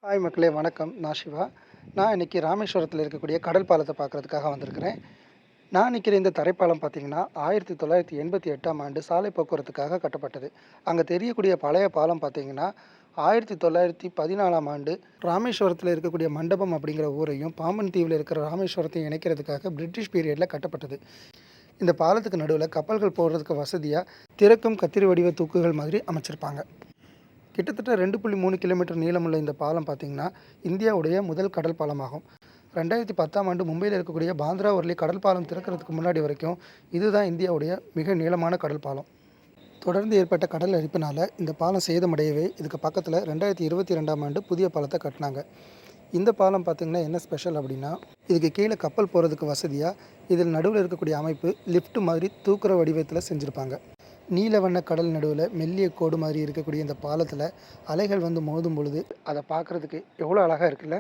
Hi மக்களே வணக்கம். நான் சிவா. நான் இன்னைக்கு ராமேஸ்வரத்தில இருக்கக்கூடிய கடல் பாலத்த பார்க்கறதுக்காக வந்திருக்கிறேன். நான் நிக்கிற இந்த தரைப்பாலம் பார்த்தீங்கன்னா, 1988ஆம் ஆண்டு சாலை போக்குவரத்துக்காக கட்டப்பட்டது. அங்க தெரியக்கூடிய பழைய பாலம் பார்த்தீங்கன்னா, 1914ஆம் ஆண்டு ராமேஸ்வரத்தில இருக்கக்கூடிய மண்டபம் அப்படிங்கிற ஊரையும், பாம்பன் தீவுல இருக்கிற ராமேஸ்வரத்தையும் இணைக்கிறதுக்காக பிரிட்டிஷ் பீரியட்ல கட்டப்பட்டது. இந்த பாலத்துக்கு நடுவுல கப்பல்கள் போடுறதுக்கு வசதியா திறக்கும் கத்திரி வடிவ தூக்குகள் மாதிரி அமைச்சிருப்பாங்க. கிட்டத்தட்ட 2.3 கிலோமீட்டர் நீளமுள்ள இந்த பாலம் பார்த்தீங்கன்னா, இந்தியாவுடைய முதல் கடல் பாலமாகும். 2010ஆம் ஆண்டு மும்பையில் இருக்கக்கூடிய பாந்த்ரா வர்லி கடல் பாலம் திறக்கிறதுக்கு முன்னாடி வரைக்கும் இதுதான் இந்தியாவுடைய மிக நீளமான கடல் பாலம். தொடர்ந்து ஏற்பட்ட கடல் அரிப்பினால இந்த பாலம் சேதமடையவே இதுக்கு பக்கத்தில் 2022ஆம் ஆண்டு புதிய பாலத்தை கட்டினாங்க. இந்த பாலம் பார்த்திங்கன்னா என்ன ஸ்பெஷல் அப்படின்னா, இதுக்கு கீழே கப்பல் போகிறதுக்கு வசதியாக இதில் நடுவில் இருக்கக்கூடிய அமைப்பு லிஃப்ட் மாதிரி தூக்குற வடிவத்தில் செஞ்சுருப்பாங்க. நீல வண்ண கடல் நடுவில் மெல்லிய கோடு மாதிரி இருக்கக்கூடிய இந்த பாலத்தில் அலைகள் வந்து மோதும் பொழுது அதை பார்க்குறதுக்கு எவ்வளோ அழகாக இருக்குல்ல.